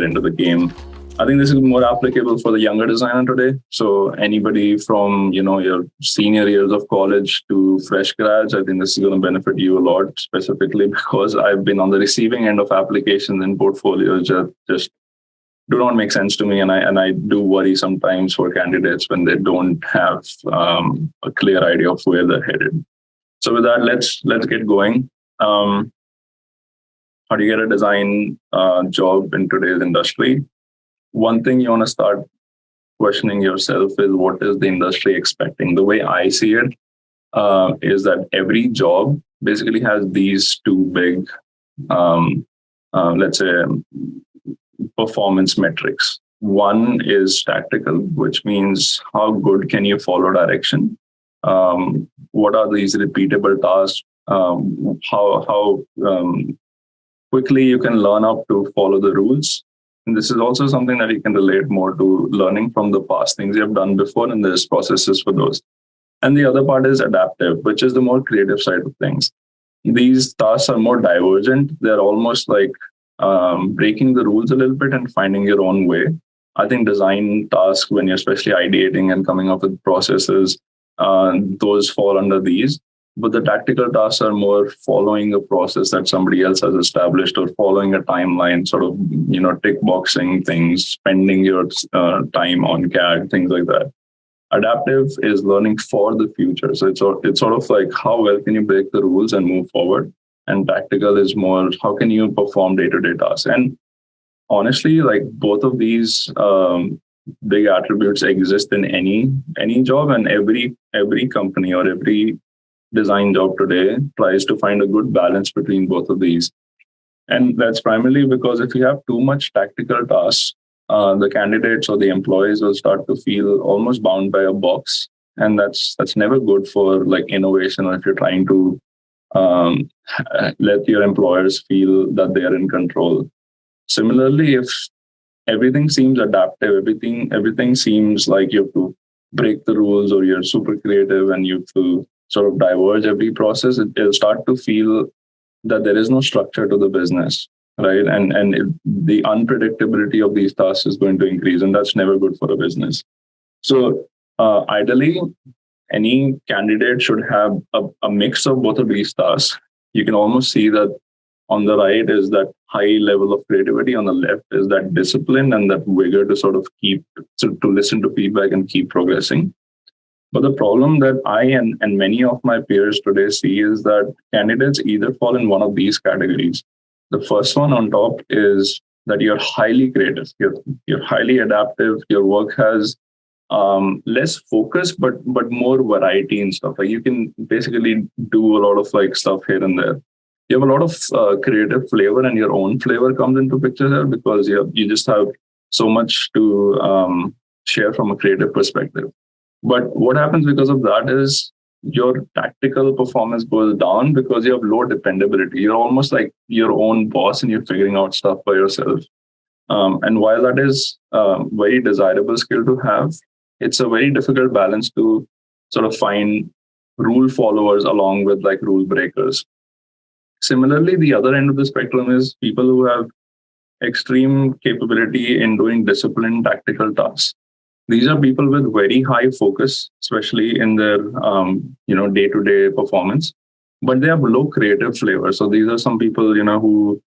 get into the game. I think this is more applicable for the younger designer today. So anybody from, your senior years of college to fresh grads, I think this is going to benefit you a lot, specifically because I've been on the receiving end of applications and portfolios that just do not make sense to me. And I do worry sometimes for candidates when they don't have a clear idea of where they're headed. So with that, let's get going. How do you get a design job in today's industry? One thing you want to start questioning yourself is, what is the industry expecting? The way I see it is that every job basically has these two big, let's say, performance metrics. One is tactical, which means how good can you follow direction? What are these repeatable tasks? How quickly you can learn up to follow the rules. And this is also something that you can relate more to learning from the past things you have done before, and there's processes for those. And the other part is adaptive, which is the more creative side of things. These tasks are more divergent. They're almost like breaking the rules a little bit and finding your own way. I think design tasks, when you're especially ideating and coming up with processes, those fall under these. But the tactical tasks are more following a process that somebody else has established, or following a timeline, sort of, tick boxing things, spending your time on CAD, things like that. Adaptive is learning for the future. So it's sort of like, how well can you break the rules and move forward? And tactical is more, how can you perform day-to-day tasks? And honestly, like, both of these big attributes exist in any job, and every company or every design job today tries to find a good balance between both of these. And that's primarily because if you have too much tactical tasks, the candidates or the employees will start to feel almost bound by a box. And that's never good for like innovation, or if you're trying to let your employers feel that they are in control. Similarly, if everything seems adaptive, everything seems like you have to break the rules, or you're super creative and you have to sort of diverge every process, it'll start to feel that there is no structure to the business, right? And the unpredictability of these tasks is going to increase, and that's never good for a business. So ideally, any candidate should have a mix of both of these tasks. You can almost see that on the right is that high level of creativity, on the left is that discipline and that vigor to sort of to listen to feedback and keep progressing. But the problem that I and many of my peers today see is that candidates either fall in one of these categories. The first one on top is that you're highly creative, you're highly adaptive, your work has less focus, but more variety and stuff. Like, you can basically do a lot of like stuff here and there. You have a lot of creative flavor, and your own flavor comes into picture there, because you just have so much to share from a creative perspective. But what happens because of that is your tactical performance goes down because you have low dependability. You're almost like your own boss, and you're figuring out stuff by yourself. And while that is a very desirable skill to have, it's a very difficult balance to sort of find rule followers along with like rule breakers. Similarly, the other end of the spectrum is people who have extreme capability in doing disciplined tactical tasks. These are people with very high focus, especially in their day-to-day performance, but they have low creative flavor. So these are some people who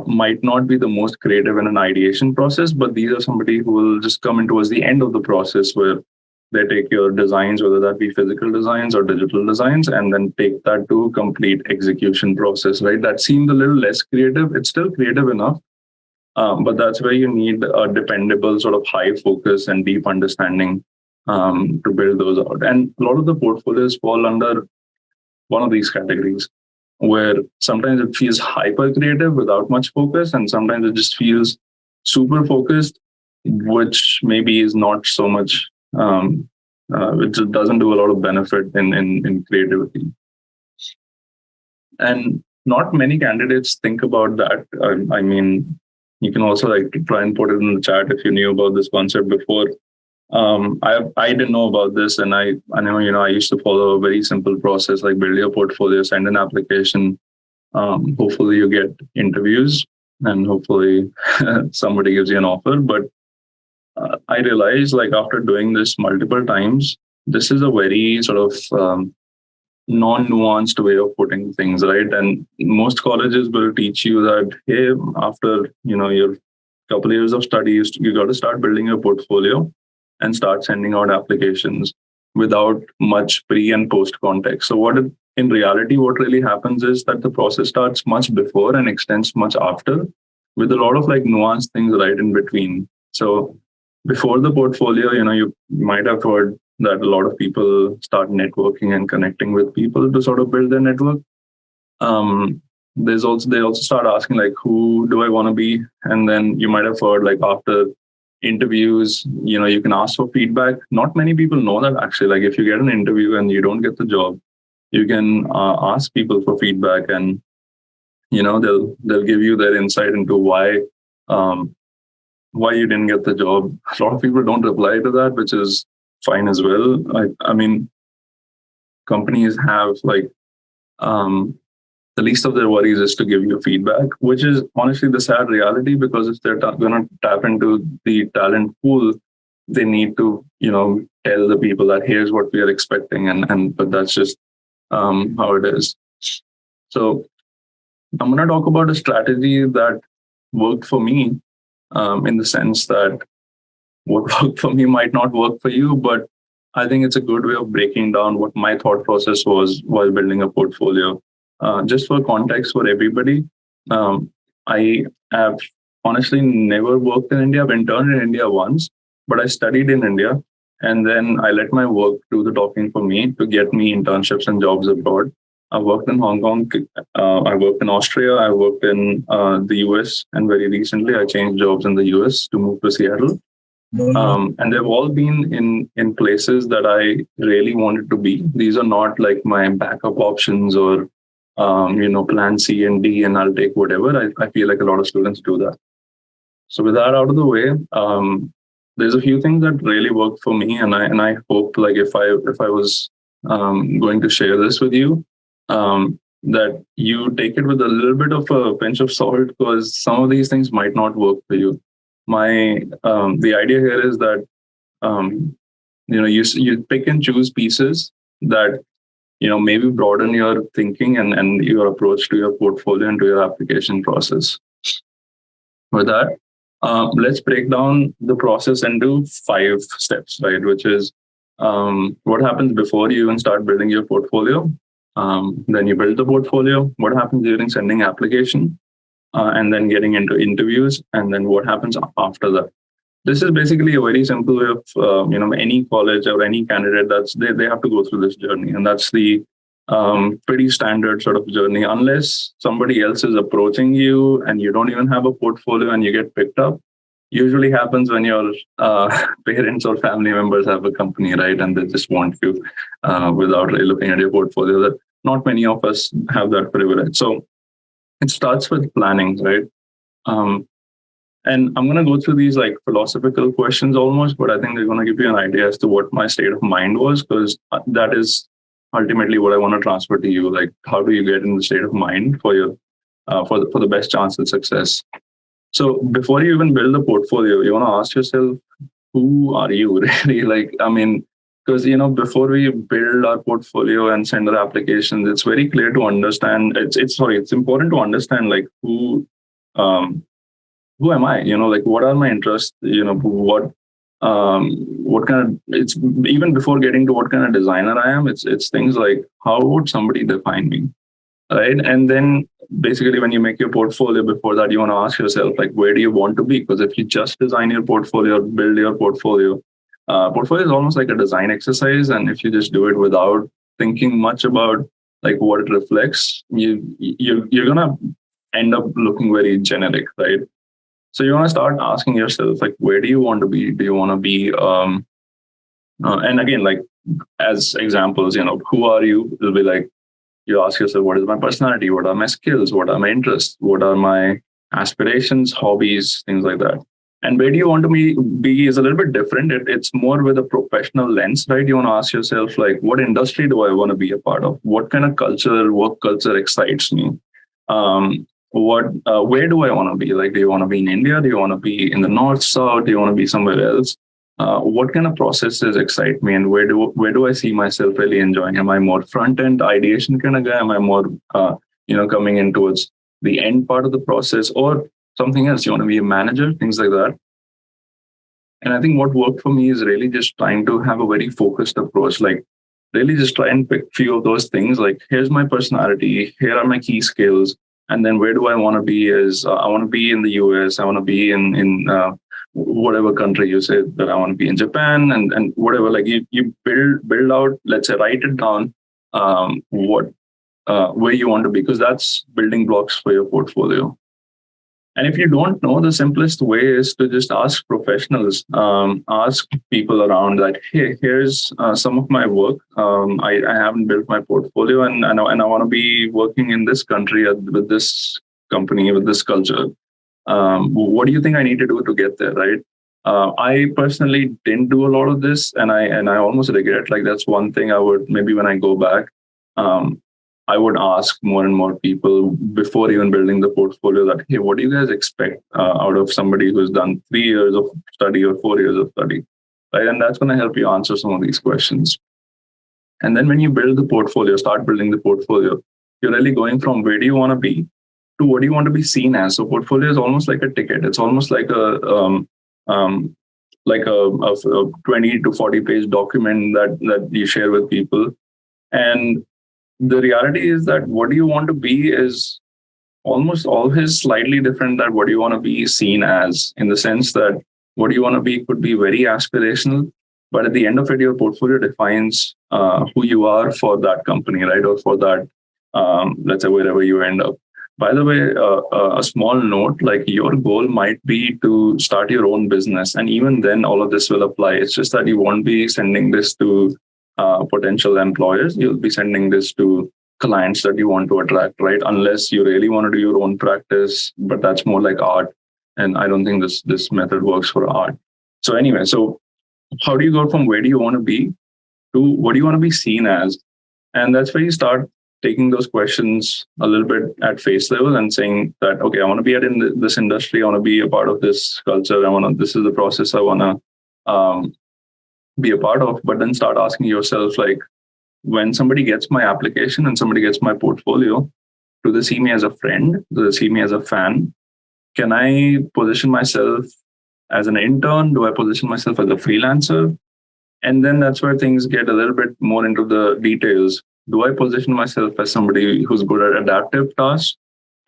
might not be the most creative in an ideation process, but these are somebody who will just come in towards the end of the process, where they take your designs, whether that be physical designs or digital designs, and then take that to complete execution process. Right? That seemed a little less creative. It's still creative enough. But that's where you need a dependable sort of high focus and deep understanding to build those out. And a lot of the portfolios fall under one of these categories, where sometimes it feels hyper creative without much focus, and sometimes it just feels super focused, which maybe is not so much, which doesn't do a lot of benefit in creativity. And not many candidates think about that. I mean, you can also like try and put it in the chat if you knew about this concept before. I didn't know about this, and I know I used to follow a very simple process, like build your portfolio, send an application, hopefully you get interviews. and hopefully somebody gives you an offer. But I realized, like, after doing this multiple times, this is a very sort of non-nuanced way of putting things, right? And most colleges will teach you that, hey, after your couple of years of studies, you got to start building your portfolio and start sending out applications without much pre and post context. So in reality, what really happens is that the process starts much before and extends much after, with a lot of like nuanced things right in between. So before the portfolio, you might have heard that a lot of people start networking and connecting with people to sort of build their network. They also start asking, like, who do I want to be? And then you might have heard, like, after interviews, you can ask for feedback. Not many people know that, actually. Like, if you get an interview and you don't get the job, you can ask people for feedback, and they'll give you their insight into why you didn't get the job. A lot of people don't reply to that, which is fine as well. I mean, companies have like the least of their worries is to give you feedback, which is honestly the sad reality, because if they're going to tap into the talent pool, they need to tell the people that here's what we are expecting, but that's just how it is. So I'm going to talk about a strategy that worked for me, in the sense that what worked for me might not work for you, but I think it's a good way of breaking down what my thought process was while building a portfolio. Just for context for everybody, I have honestly never worked in India. I've interned in India once, but I studied in India, and then I let my work do the talking for me to get me internships and jobs abroad. I worked in Hong Kong, I worked in Austria, I worked in the US, and very recently I changed jobs in the US to move to Seattle. And they've all been in places that I really wanted to be. These are not like my backup options or plan C and D, and I'll take whatever. I feel like a lot of students do that. So with that out of the way, there's a few things that really worked for me, and I hope, like, if I was going to share this with you, that you take it with a little bit of a pinch of salt, because some of these things might not work for you. The idea here is that you pick and choose pieces that maybe broaden your thinking and your approach to your portfolio and to your application process. With that, let's break down the process into 5 steps, right? Which is what happens before you even start building your portfolio. Then you build the portfolio. What happens during sending application, and then getting into interviews, and then what happens after that. This is basically a very simple way of any college or any candidate they have to go through this journey, and that's the pretty standard sort of journey. Unless somebody else is approaching you and you don't even have a portfolio and you get picked up, usually happens when your parents or family members have a company, right? And they just want you without really looking at your portfolio. That not many of us have that privilege. So it starts with planning, right? And I'm going to go through these like philosophical questions almost, but I think they're going to give you an idea as to what my state of mind was, because that is ultimately what I want to transfer to you. Like, how do you get in the state of mind for your for the best chance at success? So before you even build a portfolio, you want to ask yourself, who are you really? Like, I mean, because before we build our portfolio and send our applications, it's very clear to understand. It's important to understand, like, who am I? Like, what are my interests? What kind of, it's even before getting to what kind of designer I am, it's things like, how would somebody define me, right? And then basically when you make your portfolio, before that, you want to ask yourself, like, where do you want to be? Because if you just design your portfolio, build your portfolio is almost like a design exercise, and if you just do it without thinking much about like what it reflects, you're gonna end up looking very generic, right? So you want to start asking yourself, like, where do you want to be? Do you want to be, and again, like, as examples, who are you? It'll be like, you ask yourself, what is my personality? What are my skills? What are my interests? What are my aspirations, hobbies, things like that? And where do you want to be is a little bit different. It's more with a professional lens, right? You want to ask yourself, like, what industry do I want to be a part of? What kind of culture, work culture excites me? where do I want to be? Like, do you want to be in India? Do you want to be in the north, south? Do you want to be somewhere else? What kind of processes excite me, and where do I see myself really enjoying? Am I more front end ideation kind of guy? Am I more coming in towards the end part of the process, or something else? You want to be a manager, things like that. And I think what worked for me is really just trying to have a very focused approach. Like, really just try and pick few of those things. Like, here's my personality, here are my key skills, and then where do I want to be? Is I want to be in the US, I want to be in whatever country you say that I want to be in, Japan, and whatever. Like, you build out, let's say, write it down, what where you want to be, because that's building blocks for your portfolio. And if you don't know, the simplest way is to just ask professionals, ask people around that, hey, here's some of my work. I haven't built my portfolio, and I want to be working in this country with this company, with this culture. What do you think I need to do to get there, right? I personally didn't do a lot of this, and I almost regret. Like, that's one thing I would, maybe when I go back, I would ask more and more people before even building the portfolio that, hey, what do you guys expect out of somebody who's done 3 years of study or 4 years of study, right? And that's going to help you answer some of these questions. And then when you build the portfolio, start building the portfolio, you're really going from where do you want to be to what do you want to be seen as. So portfolio is almost like a ticket. It's almost like a 20 to 40 page document that you share with people. And the reality is that what do you want to be is almost always slightly different than what do you want to be seen as, in the sense that what do you want to be could be very aspirational, but at the end of it, your portfolio defines who you are for that company, right? Or for that, let's say, wherever you end up. By the way, a small note, like, your goal might be to start your own business. And even then, all of this will apply. It's just that you won't be sending this to potential employers. You'll be sending this to clients that you want to attract, right? Unless you really want to do your own practice, but that's more like art. And I don't think this method works for art. So anyway, so how do you go from where do you want to be to what do you want to be seen as? And that's where you start taking those questions a little bit at face level and saying that, okay, I want to be in this industry. I want to be a part of this culture. This is the process I want to be a part of. But then start asking yourself, like, when somebody gets my application and somebody gets my portfolio, do they see me as a friend? Do they see me as a fan? Can I position myself as an intern? Do I position myself as a freelancer? And then that's where things get a little bit more into the details. Do I position myself as somebody who's good at adaptive tasks,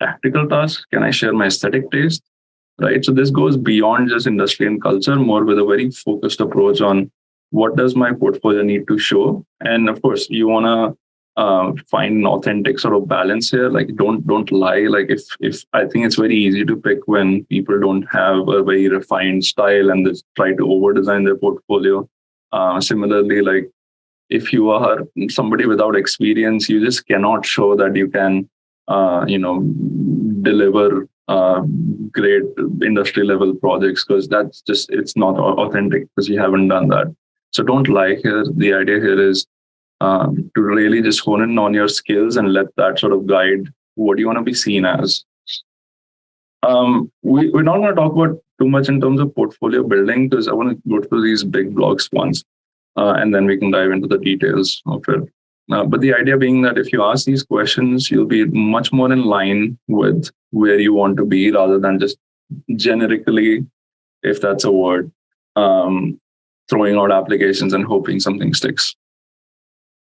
tactical tasks? Can I share my aesthetic taste? Right. So this goes beyond just industry and culture, more with a very focused approach on what does my portfolio need to show. And of course, you want to find an authentic sort of balance here. Like, don't lie. Like, if I think it's very easy to pick when people don't have a very refined style and they try to over design their portfolio. Similarly, like, if you are somebody without experience, you just cannot show that you can, deliver great industry level projects, because it's not authentic because you haven't done that. So don't lie here. The idea here is to really just hone in on your skills and let that sort of guide what do you want to be seen as. We're not going to talk about too much in terms of portfolio building, because I want to go through these big blocks once, and then we can dive into the details of it. But the idea being that if you ask these questions, you'll be much more in line with where you want to be, rather than just generically, if that's a word, throwing out applications and hoping something sticks.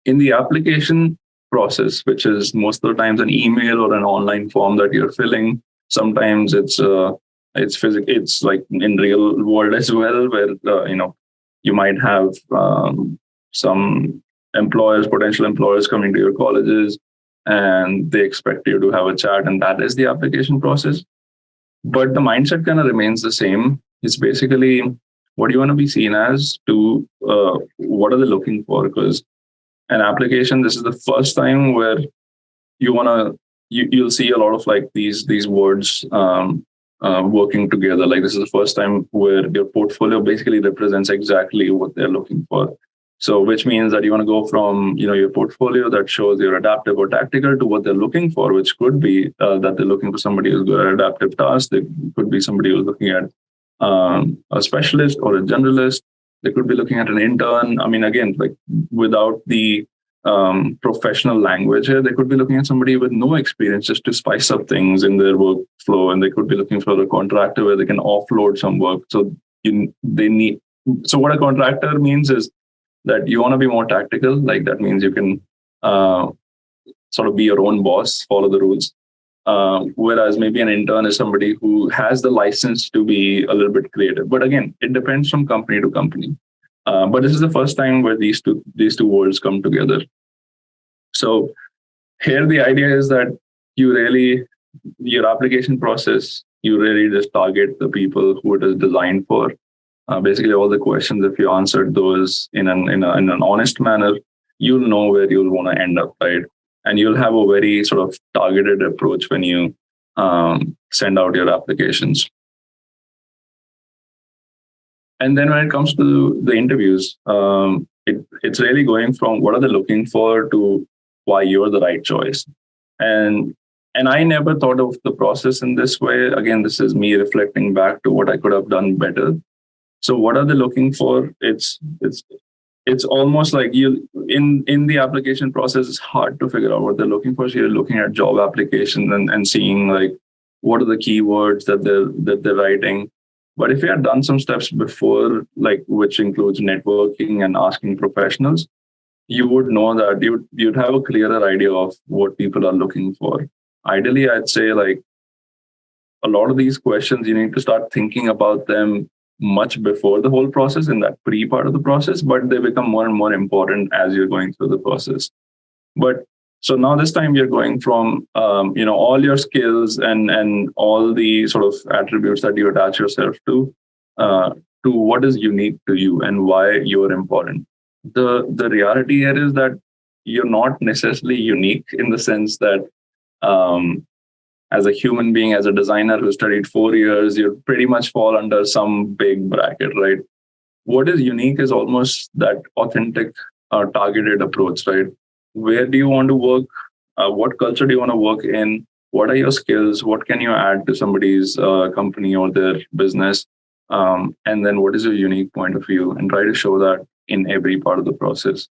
In the application process, which is most of the times an email or an online form that you're filling, sometimes it's physical. It's like in real world as well, where you might have some potential employers coming to your colleges, and they expect you to have a chat, and that is the application process. But the mindset kind of remains the same. It's basically, what do you want to be seen as, to what are they looking for? Because an application, this is the first time where you'll see a lot of like these words working together. Like, this is the first time where your portfolio basically represents exactly what they're looking for. So, which means that you want to go from your portfolio that shows you're adaptive or tactical to what they're looking for, which could be that they're looking for somebody who's good at adaptive tasks. They could be somebody who's looking at a specialist or a generalist. They could be looking at an intern. I mean, again, like without the professional language here, they could be looking at somebody with no experience just to spice up things in their workflow, and they could be looking for a contractor where they can offload some work. So they need. So what a contractor means is that you want to be more tactical. Like that means you can sort of be your own boss, follow the rules. Whereas maybe an intern is somebody who has the license to be a little bit creative. But again, it depends from company to company. But this is the first time where these two worlds come together. So here the idea is that your application process, you really just target the people who it is designed for. Basically, all the questions, if you answered those in an honest manner, you'll know where you'll want to end up, right? And you'll have a very sort of targeted approach when you send out your applications. And then when it comes to the interviews, it's really going from what are they looking for to why you're the right choice. And I never thought of the process in this way. Again, this is me reflecting back to what I could have done better. So what are they looking for? It's almost like you in the application process, it's hard to figure out what they're looking for. So you're looking at job applications and seeing like what are the keywords that they're writing. But if you had done some steps before, like which includes networking and asking professionals, you would know that you'd have a clearer idea of what people are looking for. Ideally, I'd say like a lot of these questions, you need to start thinking about them much before the whole process, in that pre-part of the process, but they become more and more important as you're going through the process. But so now this time you're going from all your skills and all the sort of attributes that you attach yourself to what is unique to you and why you're important. The reality here is that you're not necessarily unique in the sense that as a human being, as a designer who studied 4 years, you pretty much fall under some big bracket, right? What is unique is almost that authentic, targeted approach, right? Where do you want to work? What culture do you want to work in? What are your skills? What can you add to somebody's company or their business? And then what is your unique point of view? And try to show that in every part of the process.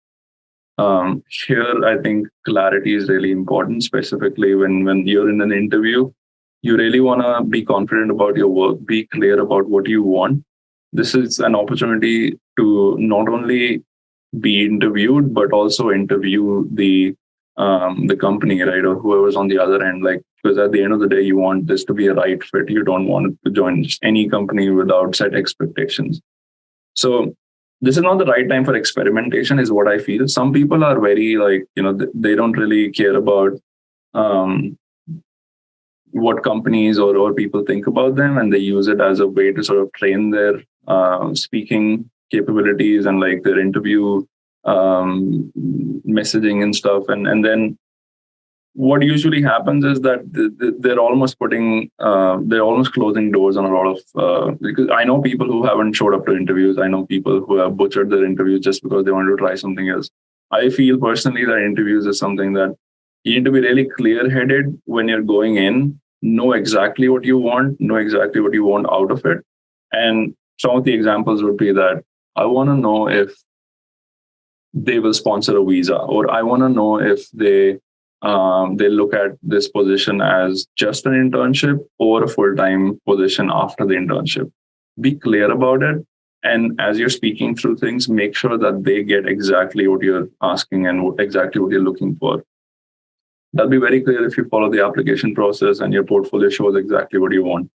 Here, I think clarity is really important, specifically when you're in an interview. You really want to be confident about your work, be clear about what you want. This is an opportunity to not only be interviewed, but also interview the company, right, or whoever's on the other end. Like, because at the end of the day, you want this to be a right fit. You don't want to join just any company without set expectations. So this is not the right time for experimentation, is what I feel. Some people are very they don't really care about what companies or people think about them, and they use it as a way to sort of train their speaking capabilities and like their interview messaging and stuff. And then what usually happens is that they're almost closing doors on a lot of, because I know people who haven't showed up to interviews. I know people who have butchered their interviews just because they wanted to try something else. I feel personally that interviews is something that you need to be really clear-headed when you're going in, know exactly what you want, know exactly what you want out of it. And some of the examples would be that I want to know if they will sponsor a visa, or I want to know if they look at this position as just an internship or a full-time position after the internship. Be clear about it. And as you're speaking through things, make sure that they get exactly what you're asking and exactly what you're looking for. That'll be very clear if you follow the application process and your portfolio shows exactly what you want.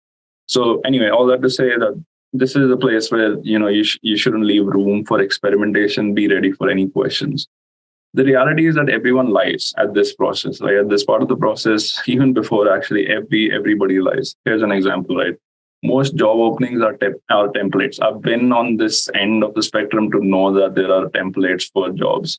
So anyway, all that to say that this is a place where you shouldn't leave room for experimentation. Be ready for any questions. The reality is that everyone lies at this process, right? At this part of the process, even before actually everybody lies. Here's an example, right? Most job openings are templates. I've been on this end of the spectrum to know that there are templates for jobs.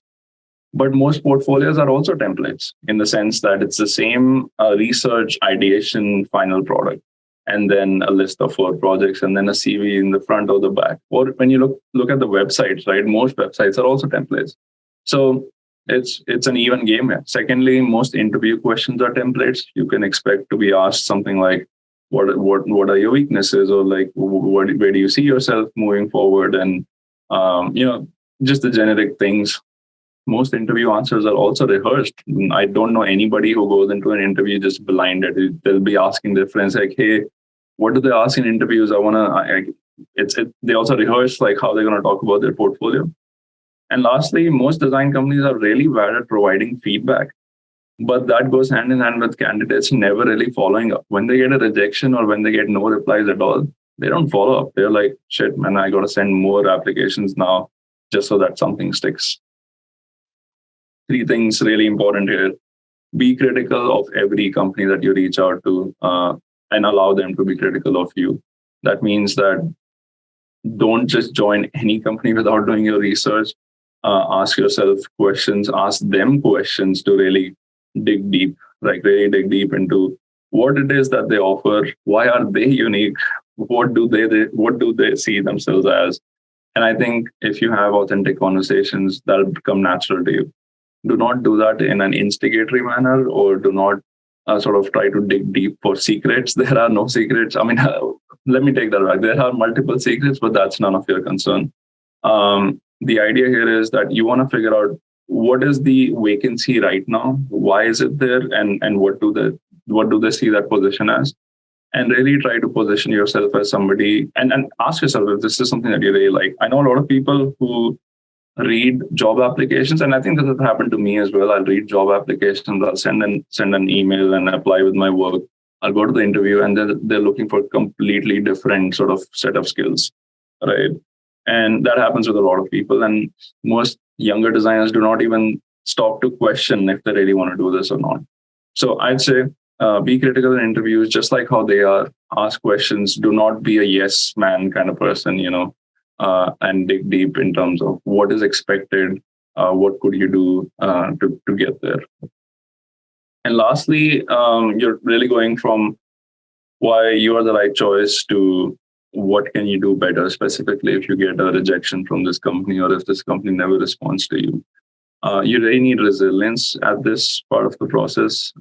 But most portfolios are also templates in the sense that it's the same research, ideation, final product. and then a list of 4 projects, and then a CV in the front or the back. Or when you look at the websites, right? Most websites are also templates. So it's an even game. Secondly, most interview questions are templates. You can expect to be asked something like, what are your weaknesses, or like where do you see yourself moving forward, and just the generic things. Most interview answers are also rehearsed. I don't know anybody who goes into an interview just blinded. They'll be asking their friends like, "Hey, what do they ask in interviews? They also rehearse like how they're going to talk about their portfolio." And lastly, most design companies are really bad at providing feedback, but that goes hand in hand with candidates never really following up. When they get a rejection or when they get no replies at all, they don't follow up. They're like, "Shit, man, I got to send more applications now just so that something sticks." 3 things really important here. Be critical of every company that you reach out to, and allow them to be critical of you. That means that don't just join any company without doing your research. Ask yourself questions, ask them questions to really dig deep, like really dig deep into what it is that they offer, why are they unique, what do they see themselves as. And I think if you have authentic conversations, that'll become natural to you. Do not do that in an instigatory manner, or do not sort of try to dig deep for secrets. There are no secrets. I mean, let me take that back. There are multiple secrets, but that's none of your concern. The idea here is that you want to figure out what is the vacancy right now, why is it there, and what do they see that position as, and really try to position yourself as somebody, and ask yourself if this is something that you really like. I know a lot of people who read job applications, and I think this has happened to me as well. I'll read job applications, I'll send an email and apply with my work. I'll go to the interview, and they're looking for completely different sort of set of skills, right? And that happens with a lot of people. And most younger designers do not even stop to question if they really want to do this or not. So I'd say be critical in interviews, just like how they are. Ask questions. Do not be a yes man kind of person, and dig deep in terms of what is expected, what could you do to get there. And lastly, you're really going from why you are the right choice to what can you do better, specifically if you get a rejection from this company or if this company never responds to you. You really need resilience at this part of the process,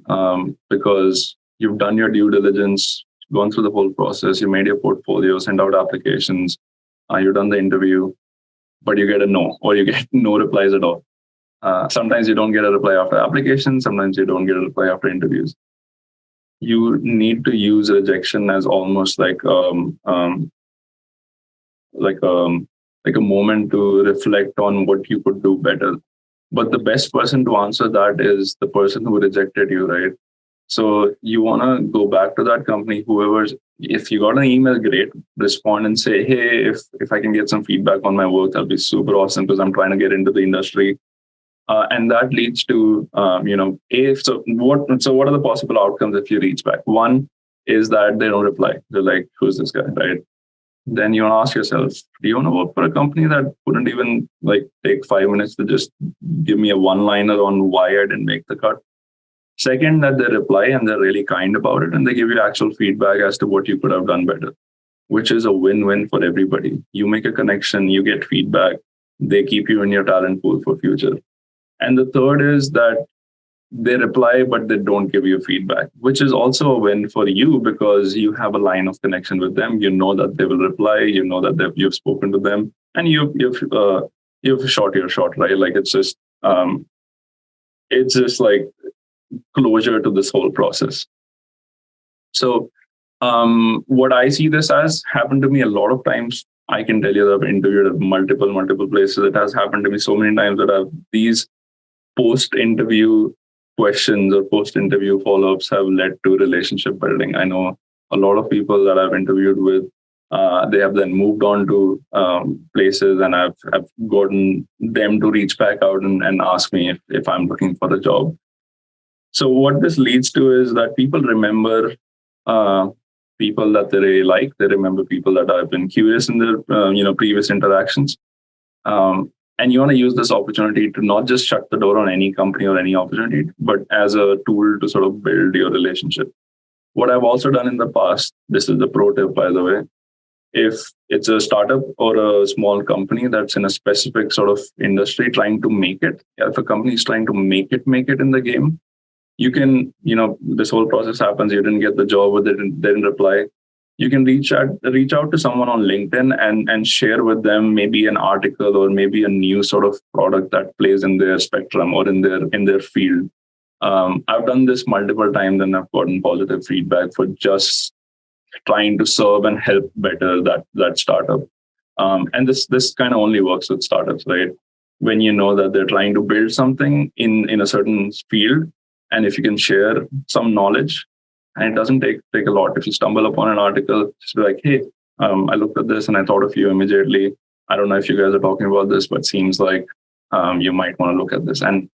because you've done your due diligence, gone through the whole process, you made your portfolio, sent out applications, you've done the interview, but you get a no, or you get no replies at all. Sometimes you don't get a reply after application, sometimes you don't get a reply after interviews. You need to use rejection as almost like a moment to reflect on what you could do better. But the best person to answer that is the person who rejected you, right? So you want to go back to that company, if you got an email, great, respond and say, "Hey, if I can get some feedback on my work, that'll be super awesome because I'm trying to get into the industry." And that leads to, what are the possible outcomes if you reach back? One is that they don't reply. They're like, "Who's this guy?" Right? Then you want to ask yourself, do you want to work for a company that wouldn't even take 5 minutes to just give me a one-liner on why I didn't make the cut? Second, that they reply and they're really kind about it and they give you actual feedback as to what you could have done better, which is a win-win for everybody. You make a connection, you get feedback, they keep you in your talent pool for future. And the third is that they reply, but they don't give you feedback, which is also a win for you because you have a line of connection with them. You know that they will reply. You know that you've spoken to them, and you've shot your shot, right? Like it's just like closure to this whole process. So what I see this as happened to me a lot of times. I can tell you that I've interviewed at multiple places. It has happened to me so many times that these post-interview questions or post-interview follow-ups have led to relationship building. I know a lot of people that I've interviewed with, they have then moved on to places, and I've gotten them to reach back out and ask me if I'm looking for a job. So what this leads to is that people remember people that they really like. They remember people that have been curious in their previous interactions. And you want to use this opportunity to not just shut the door on any company or any opportunity, but as a tool to sort of build your relationship. What I've also done in the past, this is the pro tip, by the way, if it's a startup or a small company that's in a specific sort of industry trying to make it, if a company is trying to make it in the game, you can, this whole process happens, you didn't get the job or they didn't reply. You can reach out to someone on LinkedIn and share with them maybe an article or maybe a new sort of product that plays in their spectrum or in their field. I've done this multiple times and I've gotten positive feedback for just trying to serve and help better that startup. And this kind of only works with startups, right? When you know that they're trying to build something in a certain field, and if you can share some knowledge, and it doesn't take a lot. If you stumble upon an article, just be like, hey, I looked at this and I thought of you immediately. I don't know if you guys are talking about this, but seems like you might want to look at this. And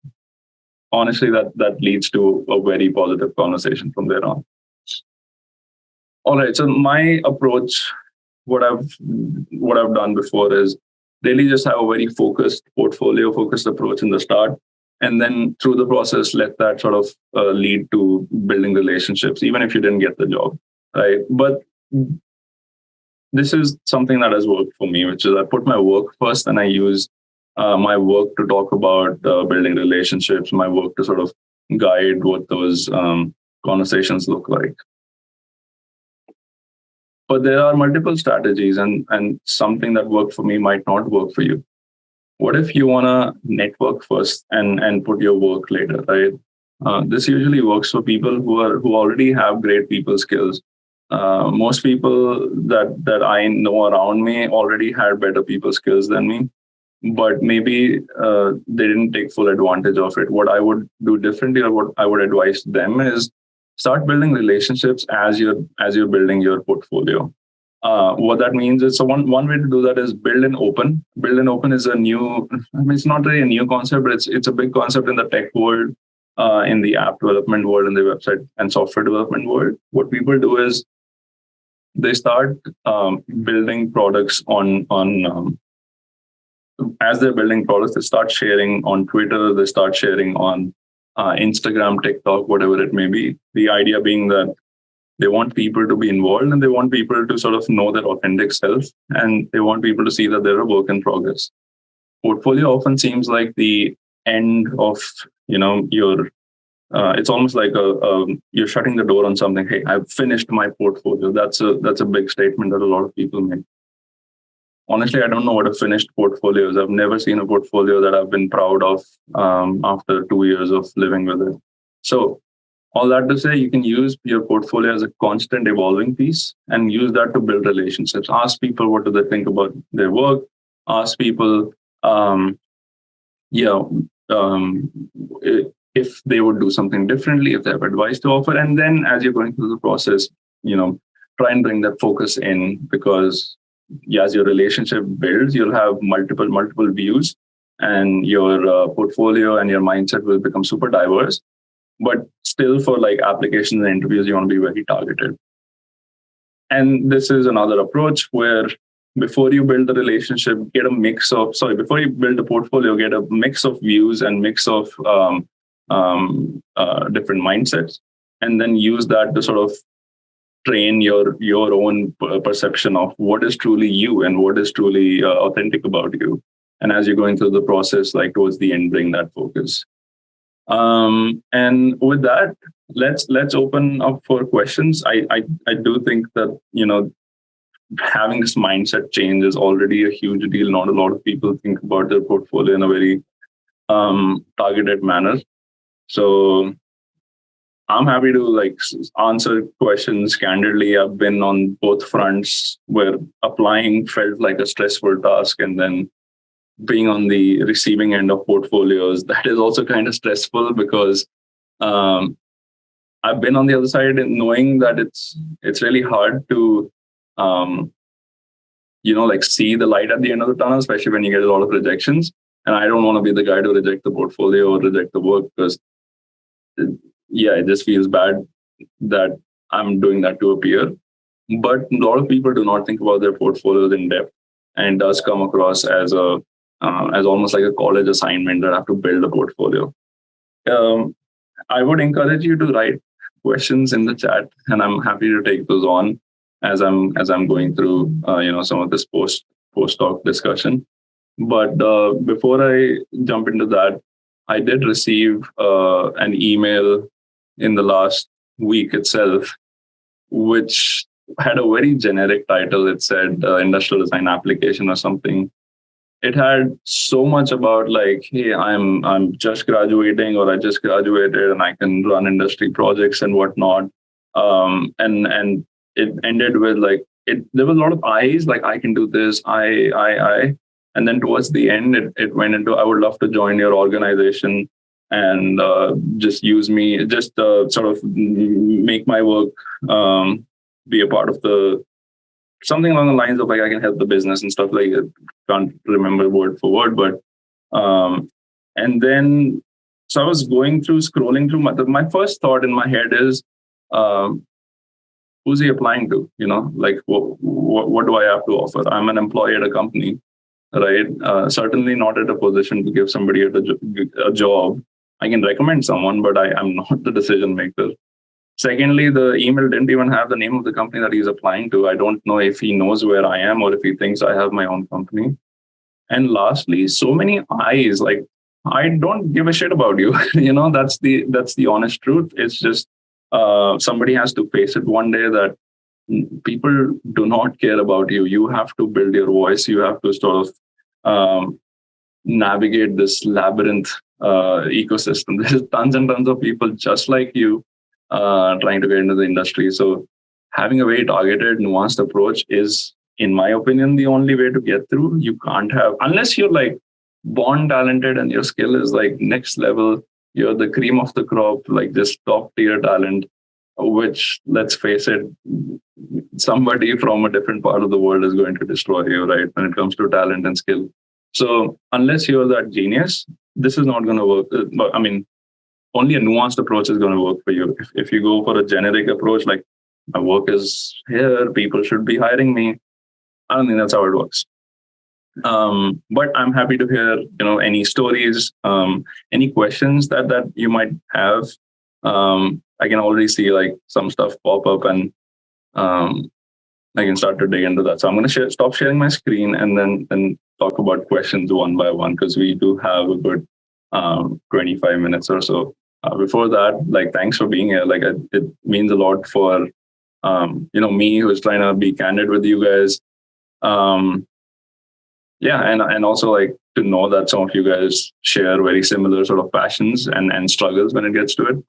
honestly, that leads to a very positive conversation from there on. All right. So my approach, what I've done before is really just have a very focused approach in the start. And then through the process, let that sort of lead to building relationships, even if you didn't get the job, right? But this is something that has worked for me, which is I put my work first and I use my work to talk about building relationships, my work to sort of guide what those conversations look like. But there are multiple strategies, and something that worked for me might not work for you. What if you want to network first and put your work later, right? This usually works for people who already have great people skills. Most people that I know around me already had better people skills than me, but maybe they didn't take full advantage of it. What I would do differently, or what I would advise them, is start building relationships as you're building your portfolio. What that means is, so one way to do that is build an open. Build an open is it's not really a new concept, but it's a big concept in the tech world, in the app development world, in the website and software development world. What people do is they start building products as they're building products, they start sharing on Twitter, they start sharing on Instagram, TikTok, whatever it may be. The idea being that they want people to be involved and they want people to sort of know their authentic self, and they want people to see that they're a work in progress. Portfolio often seems like the end of, your, it's almost like you're shutting the door on something. Hey, I've finished my portfolio. That's a big statement that a lot of people make. Honestly, I don't know what a finished portfolio is. I've never seen a portfolio that I've been proud of after 2 years of living with it. So all that to say, you can use your portfolio as a constant evolving piece and use that to build relationships. Ask people what do they think about their work. Ask people, if they would do something differently, if they have advice to offer. And then as you're going through the process, try and bring that focus in, because as your relationship builds, you'll have multiple views, and your portfolio and your mindset will become super diverse. But still, for like applications and interviews, you want to be very targeted. And this is another approach where before you build the relationship, before you build a portfolio, get a mix of views and mix of different mindsets, and then use that to sort of train your own perception of what is truly you and what is truly authentic about you. And as you're going through the process, like towards the end, bring that focus. And with that, let's open up for questions. I do think that, having this mindset change is already a huge deal. Not a lot of people think about their portfolio in a very targeted manner. So I'm happy to answer questions candidly. I've been on both fronts where applying felt like a stressful task, and then being on the receiving end of portfolios, that is also kind of stressful, because I've been on the other side and knowing that it's really hard to see the light at the end of the tunnel, especially when you get a lot of rejections. And I don't want to be the guy to reject the portfolio or reject the work, because it just feels bad that I'm doing that to a peer. But a lot of people do not think about their portfolios in depth, and it does come across as almost like a college assignment that I have to build a portfolio. I would encourage you to write questions in the chat, and I'm happy to take those on as I'm going through some of this post talk discussion. But before I jump into that, I did receive an email in the last week itself, which had a very generic title. It said industrial design application or something. It had so much about like, hey, I'm just graduating, or I just graduated and I can run industry projects and whatnot. And it ended with like, there was a lot of I's, like I can do this, I. And then towards the end, it went into, I would love to join your organization and just use me, just sort of make my work be a part of the, something along the lines of like, I can help the business and stuff like that. Can't remember word for word, but and then, so I was scrolling through my first thought in my head is, who's he applying to? Like what do I have to offer? I'm an employee at a company, right? Certainly not at a position to give somebody a job. I can recommend someone, but I'm not the decision maker. Secondly, the email didn't even have the name of the company that he's applying to. I don't know if he knows where I am or if he thinks I have my own company. And lastly, so many I's, like, I don't give a shit about you. That's the honest truth. It's just somebody has to face it one day that people do not care about you. You have to build your voice. You have to sort of navigate this labyrinth ecosystem. There's tons and tons of people just like you trying to get into the industry. So having a very targeted, nuanced approach is, in my opinion, the only way to get through. You can't have, unless you're like born talented and your skill is like next level, you're the cream of the crop, like just top tier talent, which, let's face it, somebody from a different part of the world is going to destroy you, right? When it comes to talent and skill. So unless you're that genius, this is not going to work. I mean, only a nuanced approach is going to work for you. If you go for a generic approach, like my work is here, people should be hiring me, I don't think that's how it works. But I'm happy to hear, any stories, any questions that you might have. I can already see like some stuff pop up, and I can start to dig into that. So I'm going to stop sharing my screen and then talk about questions one by one, because we do have a good 25 minutes or so. Before that, like, thanks for being here. Like, it means a lot for me, who's trying to be candid with you guys. And also like to know that some of you guys share very similar sort of passions and struggles when it gets to it.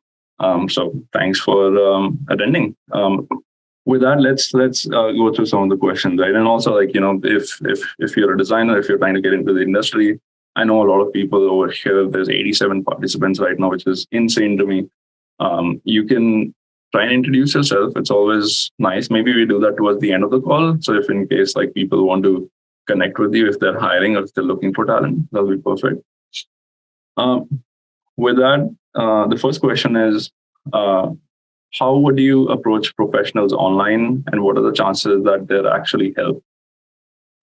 So thanks for attending. With that, let's go through some of the questions, right? And also, like, if you're a designer, if you're trying to get into the industry, I know a lot of people over here. There's 87 participants right now, which is insane to me. You can try and introduce yourself. It's always nice. Maybe we do that towards the end of the call. So if in case like people want to connect with you, if they're hiring or if they're looking for talent, that'll be perfect. With that, the first question is, how would you approach professionals online, and what are the chances that they're actually help?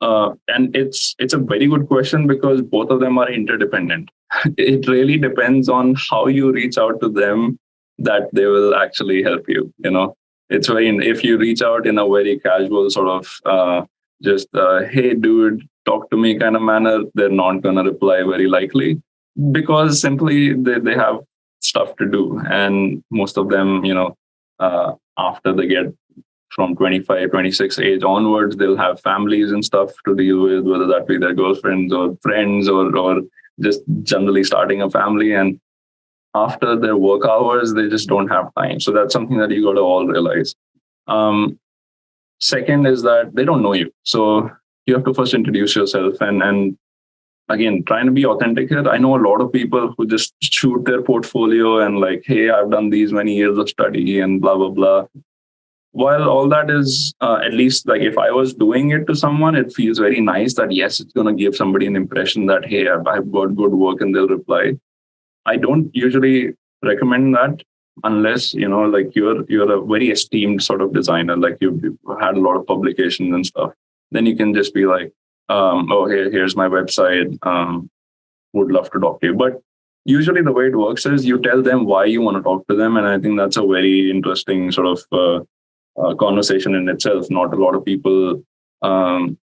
And it's a very good question, because both of them are interdependent. It really depends on how you reach out to them that they will actually help you. It's if you reach out in a very casual sort of hey dude, talk to me kind of manner, they're not going to reply very likely, because simply they have stuff to do. And most of them, after they get from 25, 26 age onwards, they'll have families and stuff to deal with, whether that be their girlfriends or friends or just generally starting a family. And after their work hours, they just don't have time. So that's something that you got to all realize. Second is that they don't know you. So you have to first introduce yourself. And again, trying to be authentic here. I know a lot of people who just shoot their portfolio and like, hey, I've done these many years of study and blah, blah, blah. While all that is, at least like if I was doing it to someone, it feels very nice that yes, it's going to give somebody an impression that, hey, I've got good work, and they'll reply. I don't usually recommend that unless, like you're a very esteemed sort of designer, like you've had a lot of publications and stuff. Then you can just be like, here's my website. Would love to talk to you. But usually the way it works is you tell them why you want to talk to them. And I think that's a very interesting sort of conversation in itself. Not a lot of people um,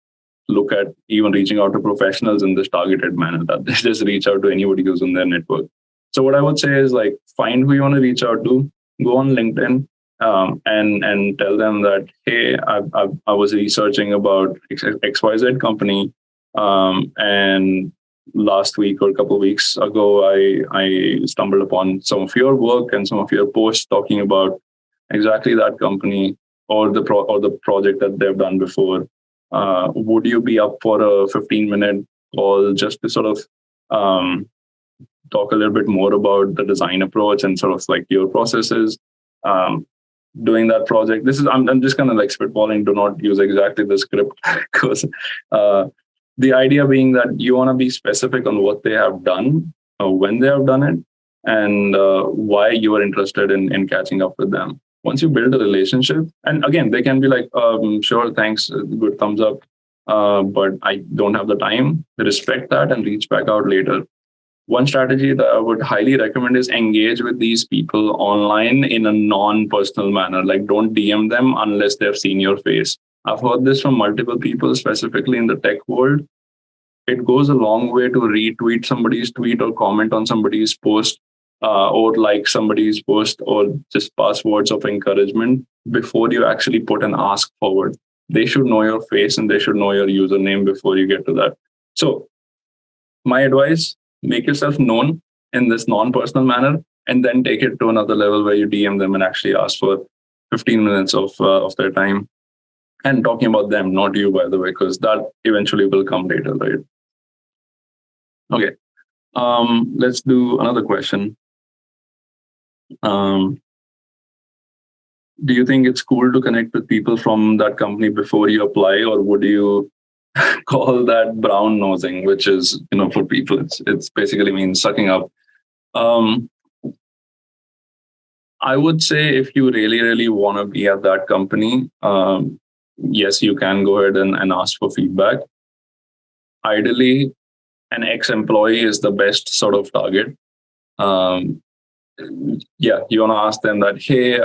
look at even reaching out to professionals in this targeted manner, that they just reach out to anybody who's in their network. So what I would say is like, find who you want to reach out to, go on LinkedIn, and tell them that, hey, I was researching about XYZ company, and last week or a couple of weeks ago, I stumbled upon some of your work and some of your posts talking about exactly that company or the project that they've done before. Would you be up for a 15-minute call just to sort of talk a little bit more about the design approach and sort of like your processes doing that project? This is I'm just kind of like spitballing. Do not use exactly the script because the idea being that you want to be specific on what they have done, when they have done it, and why you are interested in catching up with them. Once you build a relationship, and again, they can be like, sure, thanks, good thumbs up, but I don't have the time. Respect that and reach back out later. One strategy that I would highly recommend is engage with these people online in a non-personal manner. Like, don't DM them unless they've seen your face. I've heard this from multiple people, specifically in the tech world. It goes a long way to retweet somebody's tweet or comment on somebody's post, or like somebody's post, or just pass words of encouragement before you actually put an ask forward. They should know your face and they should know your username before you get to that. So my advice, make yourself known in this non-personal manner, and then take it to another level where you DM them and actually ask for 15 minutes of their time. And talking about them, not you, by the way, because that eventually will come later, right? Okay. Let's do another question. Do you think it's cool to connect with people from that company before you apply, or would you call that brown nosing, which is, for people, it's basically means sucking up? I would say if you really, really want to be at that company, yes, you can go ahead and ask for feedback. Ideally, an ex-employee is the best sort of target. You want to ask them that, hey,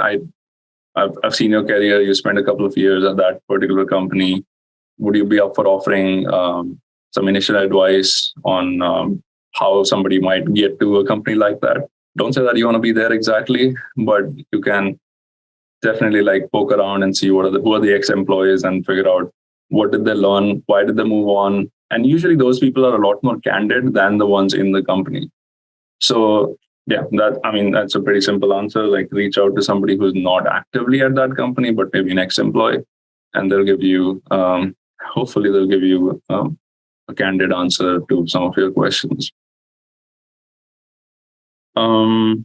I've seen your career. You spent a couple of years at that particular company. Would you be up for offering some initial advice on how somebody might get to a company like that? Don't say that you want to be there exactly, but you can definitely like poke around and see who are the ex-employees and figure out what did they learn, why did they move on. And usually those people are a lot more candid than the ones in the company. So yeah, that's a pretty simple answer. Like, reach out to somebody who's not actively at that company, but maybe an ex-employee, and they'll give you, hopefully they'll give you a candid answer to some of your questions. All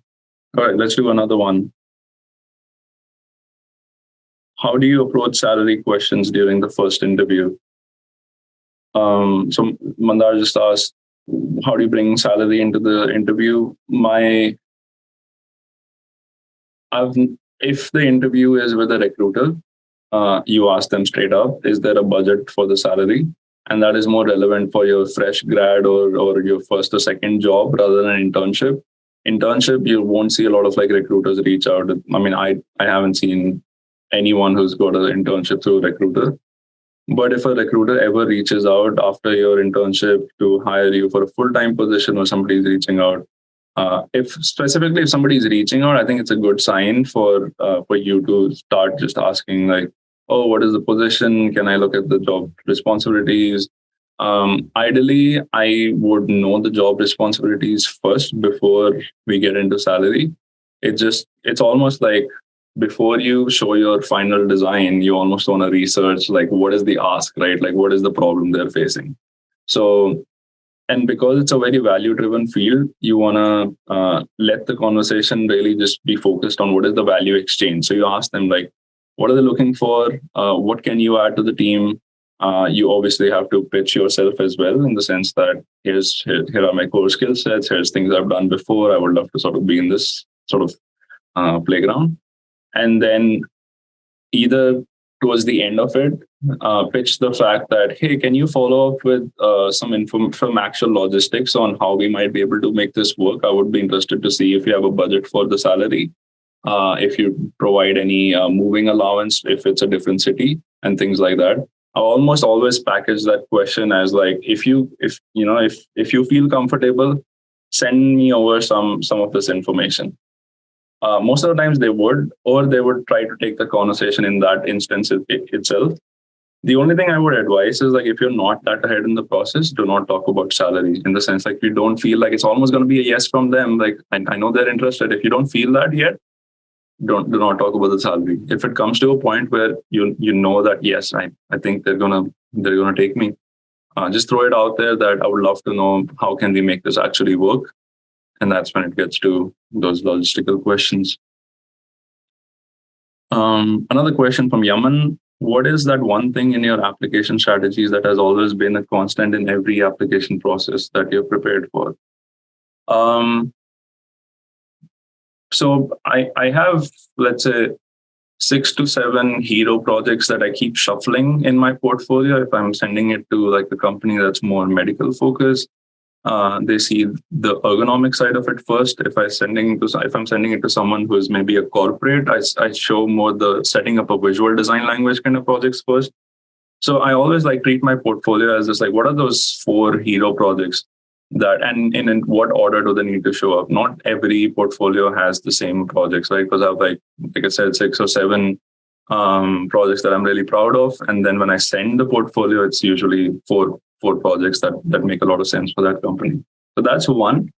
right, let's do another one. How do you approach salary questions during the first interview? So Mandar just asked, how do you bring salary into the interview? If the interview is with a recruiter, you ask them straight up, is there a budget for the salary? And that is more relevant for your fresh grad or your first or second job rather than an internship. Internship, you won't see a lot of like recruiters reach out. I mean, I haven't seen anyone who's got an internship through a recruiter. But if a recruiter ever reaches out after your internship to hire you for a full-time position, or somebody's reaching out, if somebody's reaching out, I think it's a good sign for you to start just asking like, oh, what is the position? Can I look at the job responsibilities? Ideally, I would know the job responsibilities first before we get into salary. It's almost like, before you show your final design, you almost want to research like, what is the ask, right? Like, what is the problem they're facing? So, and because it's a very value-driven field, you want to let the conversation really just be focused on what is the value exchange. So you ask them like, what are they looking for? What can you add to the team? You obviously have to pitch yourself as well, in the sense that here are my core skill sets. Here's things I've done before. I would love to sort of be in this sort of playground. And then either towards the end of it, pitch the fact that, hey, can you follow up with some info from actual logistics on how we might be able to make this work? I would be interested to see if you have a budget for the salary, if you provide any moving allowance, if it's a different city and things like that. I almost always package that question as like, if you feel comfortable, send me over some of this information. Most of the times they would, or they would try to take the conversation in that instance itself. The only thing I would advise is like, if you're not that ahead in the process, do not talk about salary, in the sense like, if you don't feel like it's almost going to be a yes from them, like I know they're interested. If you don't feel that yet, do not talk about the salary. If it comes to a point where you know that yes, I think they're gonna take me, just throw it out there that I would love to know how can we make this actually work, and that's when it gets to those logistical questions. Another question from Yaman: what is that one thing in your application strategies that has always been a constant in every application process that you're prepared for? So I have, let's say, 6 to 7 hero projects that I keep shuffling in my portfolio. If I'm sending it to like a company that's more medical focused, they see the ergonomic side of it first. If I'm sending it to someone who is maybe a corporate, I show more the setting up a visual design language kind of projects first. So I always like treat my portfolio as just like, what are those 4 hero projects that, and in what order do they need to show up? Not every portfolio has the same projects, right? Because I have like I said, 6 or 7 projects that I'm really proud of, and then when I send the portfolio, it's usually four projects that make a lot of sense for that company. So that's one.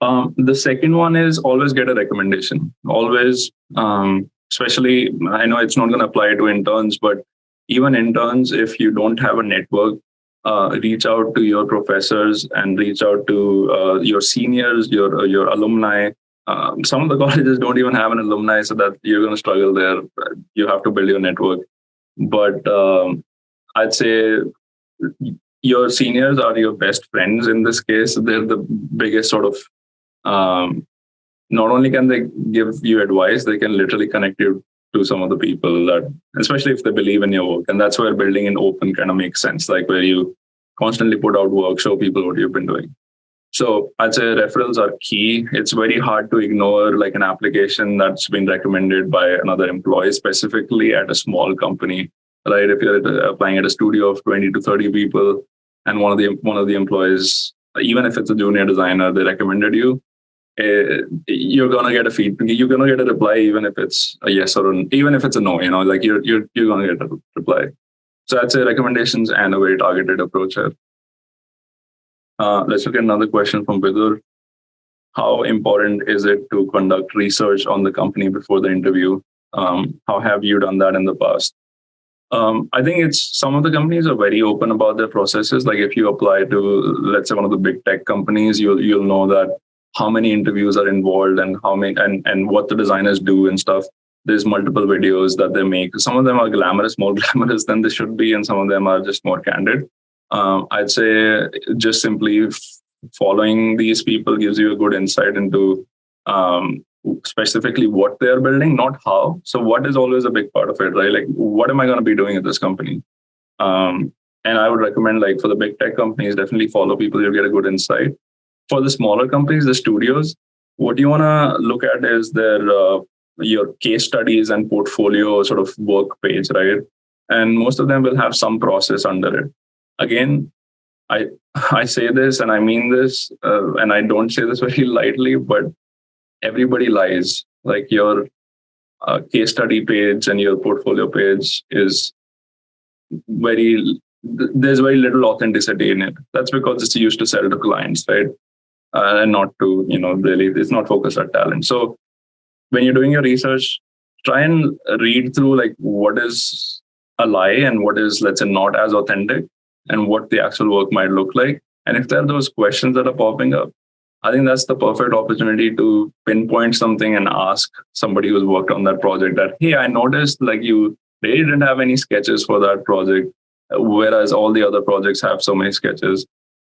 The second one is always get a recommendation. Always, especially, I know it's not going to apply to interns, but even interns, if you don't have a network, reach out to your professors and reach out to your seniors, your alumni. Some of the colleges don't even have an alumni, so that you're going to struggle there. You have to build your network. But I'd say your seniors are your best friends in this case. They're the biggest sort of, not only can they give you advice, they can literally connect you to some of the people that, especially if they believe in your work. And that's where building in open kind of makes sense, like where you constantly put out work, show people what you've been doing. So I'd say referrals are key. It's very hard to ignore like an application that's been recommended by another employee, specifically at a small company, right? If you're applying at a studio of 20 to 30 people, and one of the employees, even if it's a junior designer, they recommended you, you're gonna get a feedback. You're gonna get a reply, even if it's a yes or even if it's a no. Like you're gonna get a reply. So I'd say recommendations and a very targeted approach here. Let's look at another question from Vidur. How important is it to conduct research on the company before the interview? How have you done that in the past? I think some of the companies are very open about their processes. Like if you apply to, let's say, one of the big tech companies, you'll know that how many interviews are involved and how many and what the designers do and stuff. There's multiple videos that they make. Some of them are glamorous, more glamorous than they should be, and some of them are just more candid. I'd say just simply following these people gives you a good insight into specifically what they're building, not how. So what is always a big part of it, right? Like, what am I going to be doing at this company? And I would recommend, like, for the big tech companies, definitely follow people. You'll get a good insight. For the smaller companies, the studios, what you want to look at is your case studies and portfolio sort of work page, right? And most of them will have some process under it. Again, I say this and I mean this, and I don't say this very lightly, but everybody lies. Like your case study page and your portfolio page there's very little authenticity in it. That's because it's used to sell to clients, right? And not to, really, it's not focused at talent. So when you're doing your research, try and read through like what is a lie and what is, let's say, not as authentic, and what the actual work might look like. And if there are those questions that are popping up, I think that's the perfect opportunity to pinpoint something and ask somebody who's worked on that project that, hey, I noticed like you really didn't have any sketches for that project, whereas all the other projects have so many sketches.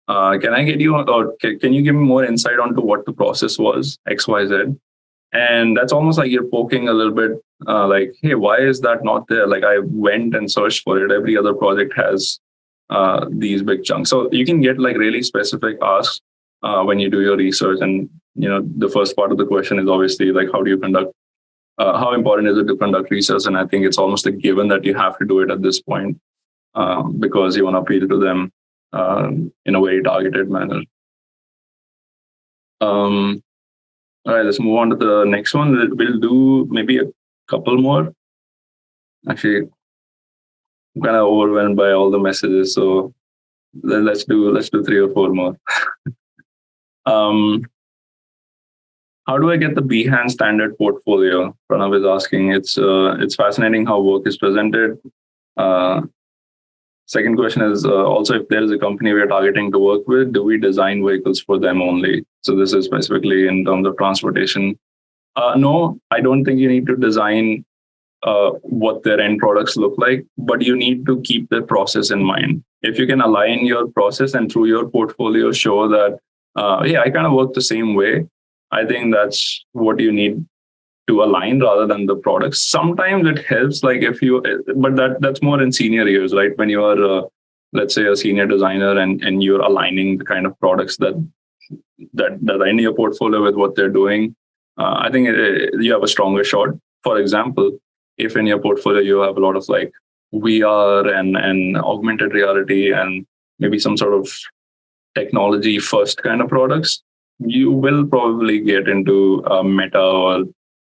Can I get you, or can you give me more insight onto what the process was, X, Y, Z? And that's almost like you're poking a little bit like, hey, why is that not there? Like, I went and searched for it. Every other project has these big chunks. So you can get like really specific asks when you do your research. And the first part of the question is obviously like, how do you conduct? How important is it to conduct research? And I think it's almost a given that you have to do it at this point because you want to appeal to them in a very targeted manner. All right, let's move on to the next one. We'll do maybe a couple more. Actually, I'm kind of overwhelmed by all the messages, so let's do 3 or 4 more. How do I get the Behance standard portfolio? Pranav is asking. It's fascinating how work is presented. Second question is also, if there is a company we are targeting to work with, do we design vehicles for them only? So this is specifically in terms of transportation. No, I don't think you need to design what their end products look like, but you need to keep the process in mind. If you can align your process and through your portfolio show that, I kind of work the same way, I think that's what you need to align rather than the products. Sometimes it helps, like but that's more in senior years, right? When you are, let's say, a senior designer and you're aligning the kind of products that are in your portfolio with what they're doing. I think you have a stronger shot. For example, if in your portfolio you have a lot of like VR and augmented reality and maybe some sort of technology first kind of products, you will probably get into Meta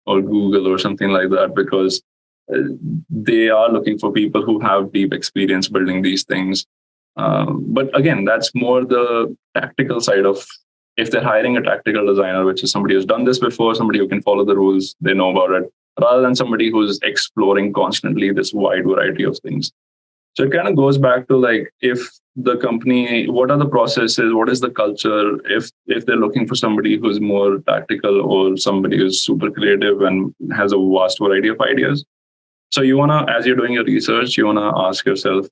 or Google or something like that, because they are looking for people who have deep experience building these things. But again, that's more the tactical side of, if they're hiring a tactical designer, which is somebody who's done this before, somebody who can follow the rules, they know about it, rather than somebody who's exploring constantly this wide variety of things. So it kind of goes back to like, if the company, what are the processes, what is the culture? If they're looking for somebody who's more tactical or somebody who's super creative and has a vast variety of ideas. So you want to, as you're doing your research, you want to ask yourself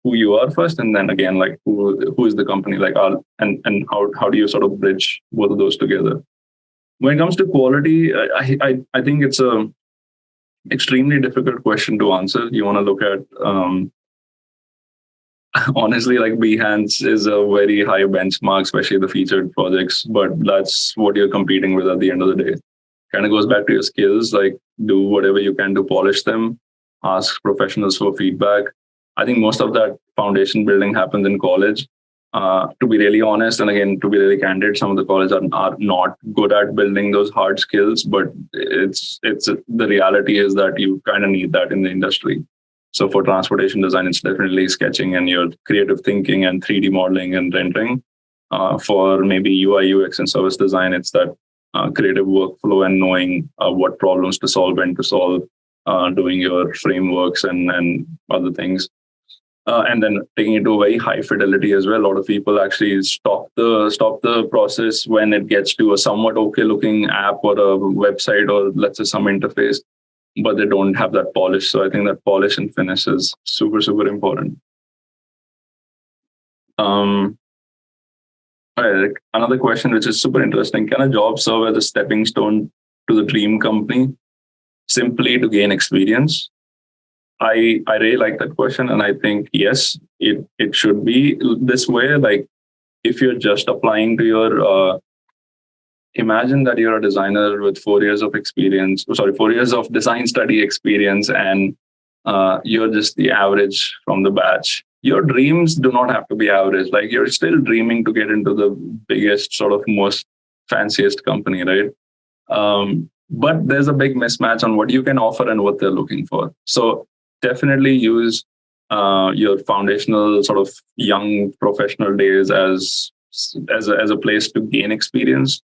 who you are first, and then again, like who is the company, like, and how do you sort of bridge both of those together? When it comes to quality, I think it's a extremely difficult question to answer. You want to look at, honestly, like Behance is a very high benchmark, especially the featured projects, but that's what you're competing with at the end of the day. Kind of goes back to your skills, like do whatever you can to polish them, ask professionals for feedback. I think most of that foundation building happens in college. To be really honest, and again, to be really candid, some of the colleges are not good at building those hard skills, but it's the reality is that you kind of need that in the industry. So for transportation design, it's definitely sketching and your creative thinking and 3D modeling and rendering. For maybe UI, UX and service design, it's that creative workflow and knowing what problems to solve, when to solve, doing your frameworks and other things. And then taking it to a very high fidelity as well. A lot of people actually stop the process when it gets to a somewhat okay looking app or a website or let's say some interface, but they don't have that polish. So I think that polish and finish is super, super important. All right, another question which is super interesting. Can a job serve as a stepping stone to the dream company simply to gain experience? I really like that question, and I think yes, it should be this way. Like, if you're just applying to your, imagine that you're a designer with 4 years of experience. 4 years of design study experience, and you're just the average from the batch. Your dreams do not have to be average. Like, you're still dreaming to get into the biggest, sort of most fanciest company, right? But there's a big mismatch on what you can offer and what they're looking for. So definitely use your foundational sort of young professional days as a place to gain experience.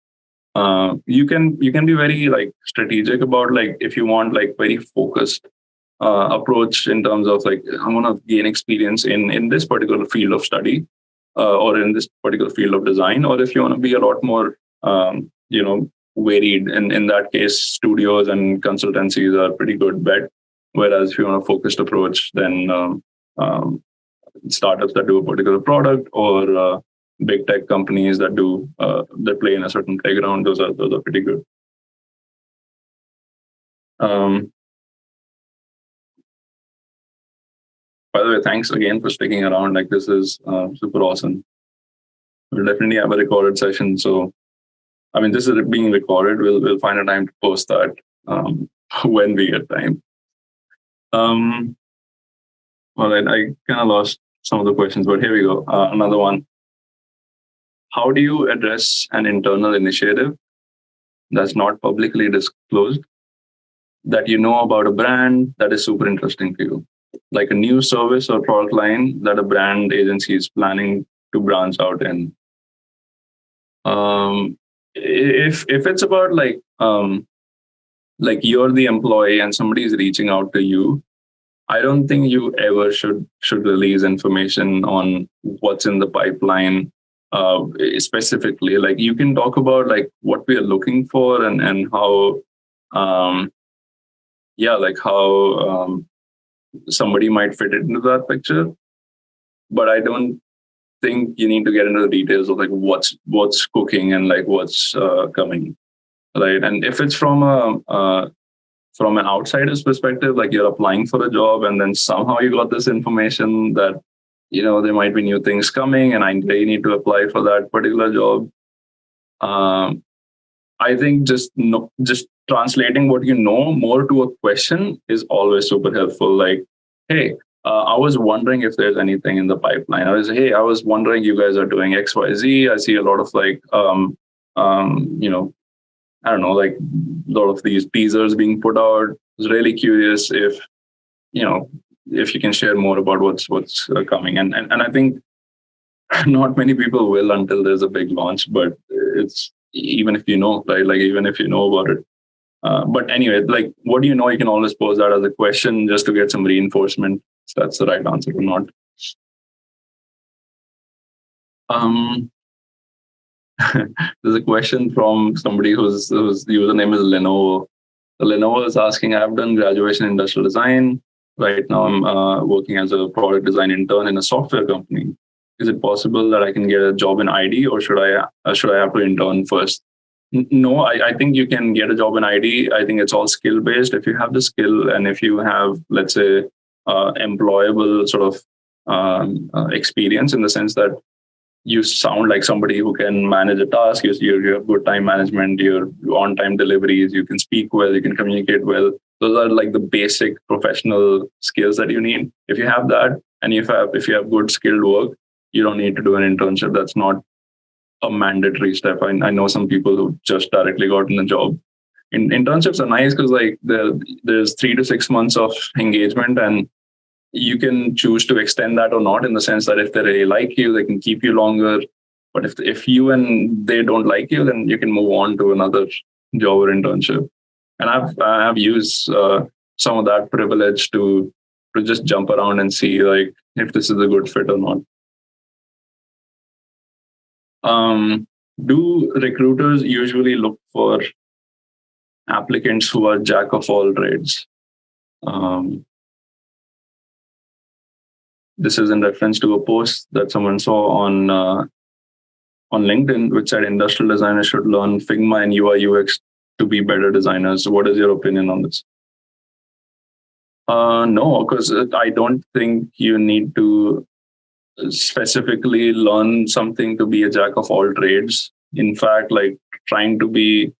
You can be very like strategic about, like, if you want like very focused approach in terms of like, I want to gain experience in this particular field of study or in this particular field of design, or if you want to be a lot more varied, and in that case studios and consultancies are pretty good bet. Whereas if you want a focused approach, then startups that do a particular product, or big tech companies that do that play in a certain playground, those are pretty good. Um, by the way, thanks again for sticking around. Like this is super awesome. We'll definitely have a recorded session. So I mean, this is being recorded. We'll find a time to post that when we get time. Well, I kind of lost some of the questions, but here we go. Another one. How do you address an internal initiative that's not publicly disclosed that you know about a brand that is super interesting to you? Like a new service or product line that a brand agency is planning to branch out in. If it's about like you're the employee and somebody is reaching out to you, I don't think you ever should release information on what's in the pipeline specifically. Like you can talk about like what we are looking for and how like how somebody might fit into that picture. But I don't think you need to get into the details of like what's cooking and like what's coming, right? And if it's from an outsider's perspective, like you're applying for a job and then somehow you got this information that there might be new things coming and I really need to apply for that particular job. I think just translating what you know more to a question is always super helpful. Like, hey, I was wondering if there's anything in the pipeline. I was wondering you guys are doing X, Y, Z. I see a lot of like, I don't know, like a lot of these teasers being put out. I was really curious if you can share more about what's coming. And I think not many people will until there's a big launch, but it's even if you know, right? Like even if you know about it. But anyway, like what do you know? You can always pose that as a question just to get some reinforcement. So that's the right answer or not. There's a question from somebody whose username is Lenovo. The Lenovo is asking, I've done graduation in industrial design. Right now, I'm working as a product design intern in a software company. Is it possible that I can get a job in ID, or should I have to intern first? No, I think you can get a job in ID. I think it's all skill based. If you have the skill and if you have, let's say, employable sort of experience in the sense that you sound like somebody who can manage a task, you have good time management, you're on time deliveries, you can speak well, you can communicate well. Those are like the basic professional skills that you need. If you have that, and if you have good skilled work, you don't need to do an internship. That's not a mandatory step. I know some people who just directly got in a job. Internships are nice because like there's 3 to 6 months of engagement, and you can choose to extend that or not, in the sense that if they really like you, they can keep you longer. But if you and they don't like you, then you can move on to another job or internship. And I've used some of that privilege to just jump around and see like if this is a good fit or not. Do recruiters usually look for applicants who are jack of all trades? This is in reference to a post that someone saw on LinkedIn, which said industrial designers should learn Figma and UI UX to be better designers. What is your opinion on this? No, because I don't think you need to specifically learn something to be a jack of all trades. In fact, like trying to be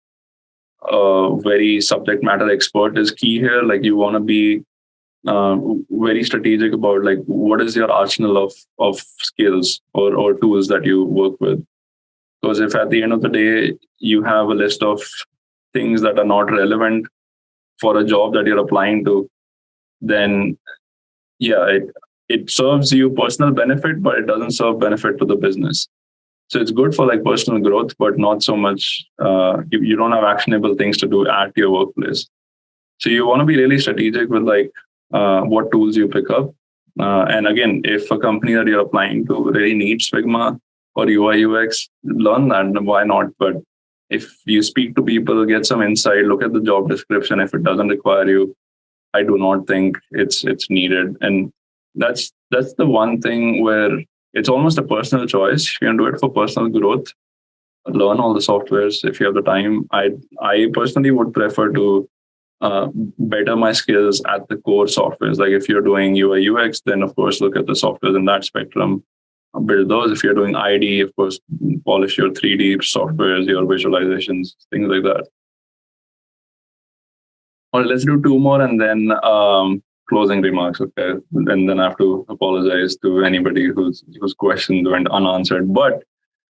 a very subject matter expert is key here. Like you want to be very strategic about like what is your arsenal of skills or tools that you work with. Because if at the end of the day you have a list of things that are not relevant for a job that you're applying to, then it serves you personal benefit, but it doesn't serve benefit to the business. So it's good for like personal growth, but not so much. You don't have actionable things to do at your workplace. So you want to be really strategic with like what tools you pick up. And again, if a company that you're applying to really needs Figma or UI UX, learn that. Why not? But if you speak to people, get some insight, look at the job description. If it doesn't require you, I do not think it's needed. And that's the one thing where it's almost a personal choice. If you can do it for personal growth, learn all the softwares if you have the time. I personally would prefer to better my skills at the core softwares. Like if you're doing UI UX, then of course look at the softwares in that spectrum, build those. If you're doing ID, of course, polish your 3D softwares, your visualizations, things like that. All right, let's do two more and then closing remarks. Okay, and then I have to apologize to anybody whose questions went unanswered. But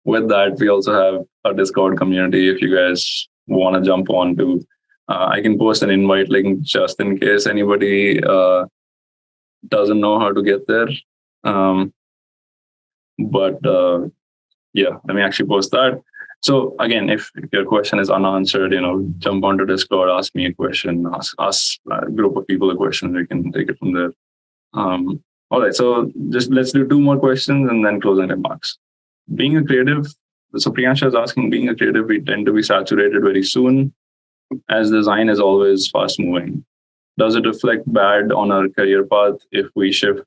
with that, we also have a Discord community. If you guys want to jump on to, I can post an invite link just in case anybody doesn't know how to get there. Yeah, let me actually post that. So again, if your question is unanswered, jump onto Discord, ask me a question, ask a group of people a question. We can take it from there. All right, so just let's do two more questions and then closing remarks. Being a creative, so Priyansha is asking, being a creative, we tend to be saturated very soon as design is always fast moving. Does it reflect bad on our career path if we shift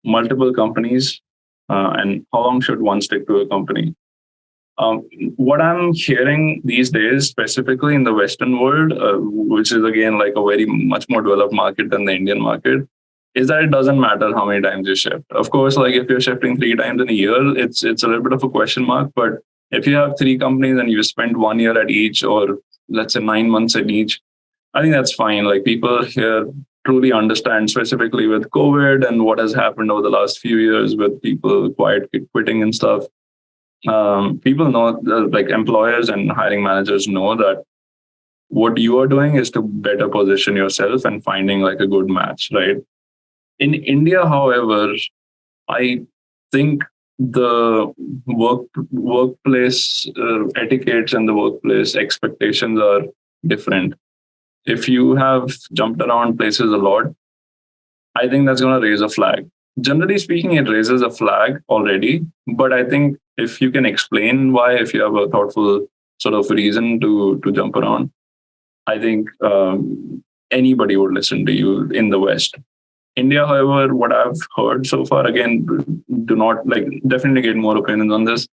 multiple companies? And how long should one stick to a company? What I'm hearing these days, specifically in the Western world, which is again like a very much more developed market than the Indian market, is that it doesn't matter how many times you shift. Of course, like if you're shifting 3 times in a year, it's a little bit of a question mark. But if you have 3 companies and you spend 1 year at each, or let's say 9 months at each, I think that's fine. Like people here truly understand, specifically with COVID and what has happened over the last few years with people quiet quitting and stuff. People know, like employers and hiring managers know that what you are doing is to better position yourself and finding like a good match, right? In India, however, I think the workplace etiquettes and the workplace expectations are different. If you have jumped around places a lot, I think that's going to raise a flag. Generally speaking, it raises a flag already, but I think if you can explain why, if you have a thoughtful sort of reason to jump around, I think anybody would listen to you in the West. India, however, what I've heard so far, again, do not definitely get more opinions on this,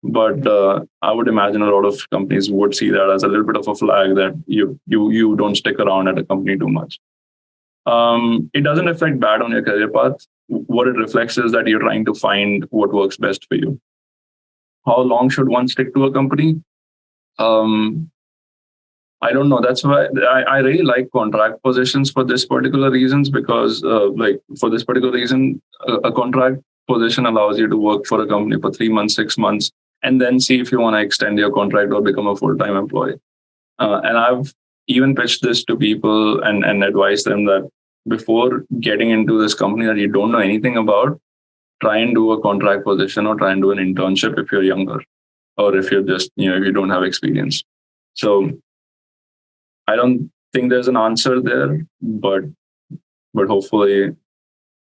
but I would imagine a lot of companies would see that as a little bit of a flag that you don't stick around at a company too much. It doesn't reflect bad on your career path. What it reflects is that you're trying to find what works best for you. How long should one stick to a company? I don't know. That's why I really like contract positions for this particular reasons, because for this particular reason, a contract position allows you to work for a company for 3 months, 6 months, and then see if you want to extend your contract or become a full-time employee. And I've even pitched this to people and advised them that before getting into this company that you don't know anything about, try and do a contract position or try and do an internship if you're younger, or if you're just, if you don't have experience. So I don't think there's an answer there, but hopefully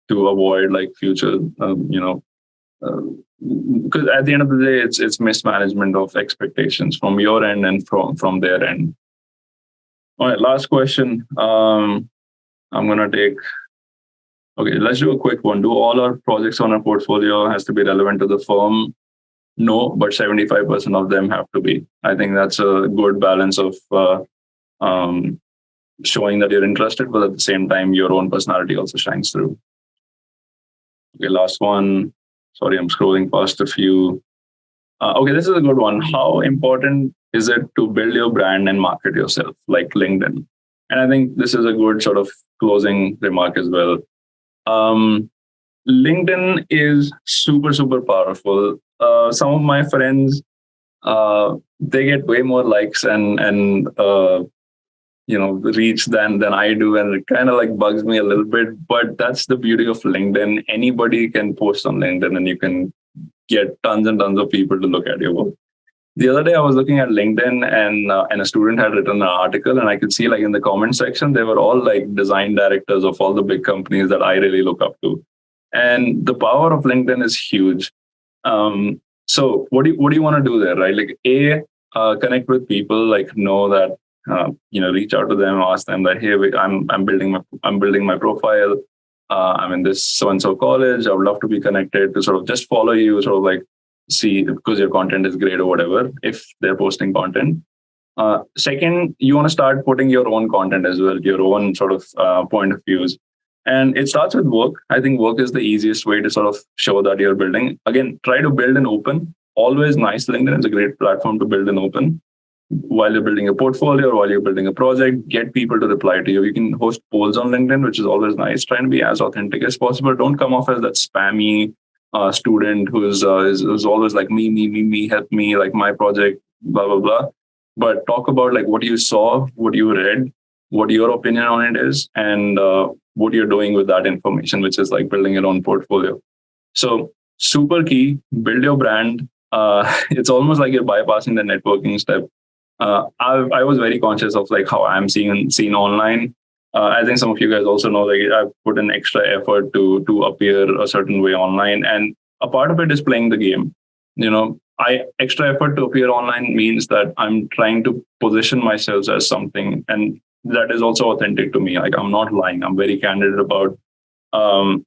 to avoid like future, because at the end of the day, it's mismanagement of expectations from your end and from their end. All right, last question. I'm gonna take. Okay, let's do a quick one. Do all our projects on our portfolio has to be relevant to the firm? No, but 75% of them have to be. I think that's a good balance of showing that you're interested, but at the same time, your own personality also shines through. Okay, last one. Sorry, I'm scrolling past a few. Okay, this is a good one. How important is it to build your brand and market yourself, like LinkedIn? And I think this is a good sort of closing remark as well. LinkedIn is super, super powerful. Some of my friends, they get way more likes and reach than I do, and it kind of like bugs me a little bit. But that's the beauty of LinkedIn. Anybody can post on LinkedIn, and you can get tons and tons of people to look at your work. The other day, I was looking at LinkedIn, and a student had written an article, and I could see like in the comment section, they were all like design directors of all the big companies that I really look up to. And the power of LinkedIn is huge. So what do you want to do there, right? Like connect with people, like know that, reach out to them, ask them that, hey, I'm building my profile. I'm in this so-and-so college. I would love to be connected, to sort of just follow you, sort of like see, because your content is great or whatever, if they're posting content. Second, you want to start putting your own content as well, your own sort of point of views. And it starts with work. I think work is the easiest way to sort of show that you're building. Again, try to build an open. Always nice. LinkedIn is a great platform to build an open. While you're building a portfolio or while you're building a project, get people to reply to you. You can host polls on LinkedIn, which is always nice. Try and be as authentic as possible. Don't come off as that spammy student who's is always like me, help me, like my project, blah, blah, blah. But talk about like what you saw, what you read, what your opinion on it is, and what you're doing with that information, which is like building your own portfolio. So super key, build your brand. It's almost like you're bypassing the networking step. I was very conscious of like how I'm seen online. I think some of you guys also know like I've put an extra effort to appear a certain way online, and a part of it is playing the game. I extra effort to appear online means that I'm trying to position myself as something, and that is also authentic to me. Like I'm not lying. I'm very candid about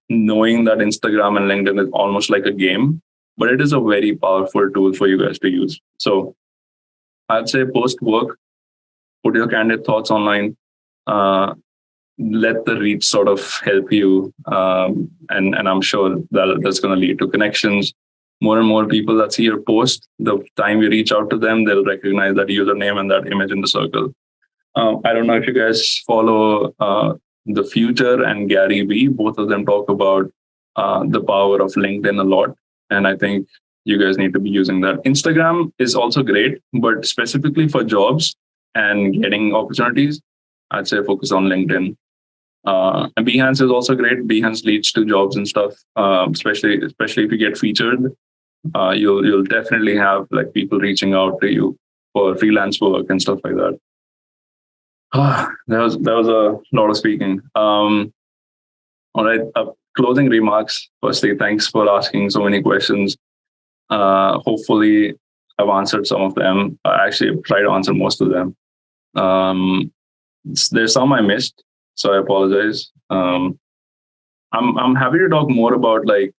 knowing that Instagram and LinkedIn is almost like a game, but it is a very powerful tool for you guys to use. So I'd say post work, put your candid thoughts online, let the reach sort of help you. And I'm sure that's going to lead to connections. More and more people that see your post, the time you reach out to them, they'll recognize that username and that image in the circle. I don't know if you guys follow The Future and Gary Vee. Both of them talk about the power of LinkedIn a lot. And I think you guys need to be using that. Instagram is also great, but specifically for jobs and getting opportunities, I'd say focus on LinkedIn. And Behance is also great. Behance leads to jobs and stuff, especially if you get featured. You'll definitely have like people reaching out to you for freelance work and stuff like that. That was a lot of speaking. All right, closing remarks. Firstly, thanks for asking so many questions. Hopefully, I've answered some of them. I actually tried to answer most of them. There's some I missed, so I apologize. I'm happy to talk more about like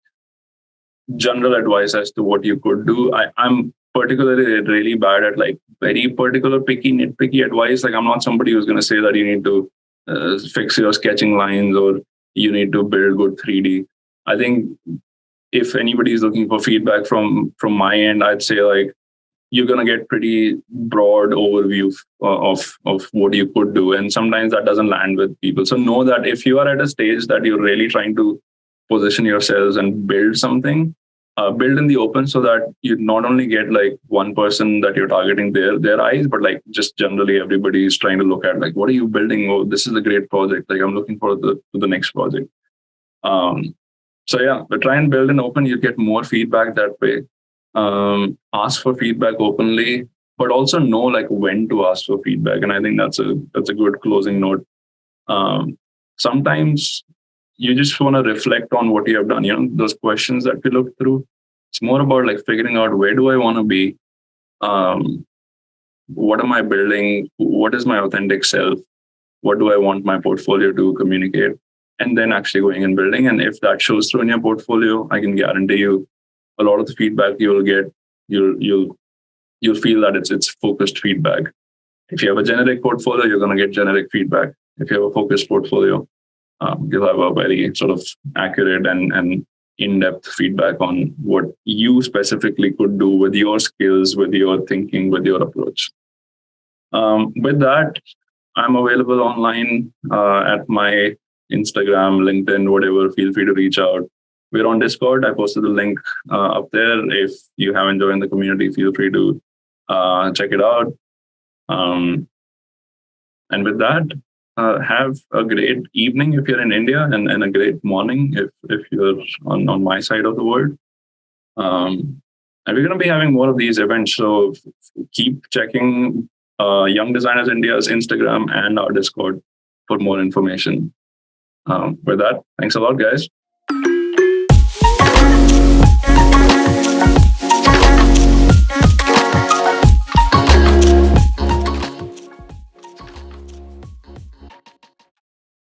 general advice as to what you could do. I'm particularly really bad at like very particular nitpicky advice. Like I'm not somebody who's going to say that you need to fix your sketching lines or you need to build good 3D. I think if anybody is looking for feedback from my end, I'd say like you're going to get pretty broad overview of what you could do. And sometimes that doesn't land with people. So know that if you are at a stage that you're really trying to position yourselves and build something, build in the open so that you not only get like one person that you're targeting their eyes, but like just generally everybody is trying to look at like, what are you building? Oh, this is a great project. Like I'm looking forward to the next project. So yeah, but try and build an open, you get more feedback that way. Ask for feedback openly, but also know like when to ask for feedback. And I think that's a good closing note. Sometimes you just want to reflect on what you have done. Those questions that we look through, it's more about like figuring out where do I want to be? What am I building? What is my authentic self? What do I want my portfolio to communicate? And then actually going and building. And if that shows through in your portfolio, I can guarantee you a lot of the feedback you will get, you'll feel that it's focused feedback. If you have a generic portfolio, you're going to get generic feedback. If you have a focused portfolio, you'll have a very sort of accurate and in-depth feedback on what you specifically could do with your skills, with your thinking, with your approach. With that, I'm available online at my Instagram, LinkedIn, whatever. Feel free to reach out. We're on Discord. I posted the link up there. If you haven't joined the community, feel free to check it out. And with that, have a great evening if you're in India, and a great morning if you're on my side of the world. And we're going to be having more of these events. So keep checking Young Designers India's Instagram and our Discord for more information. With that, thanks a lot, guys.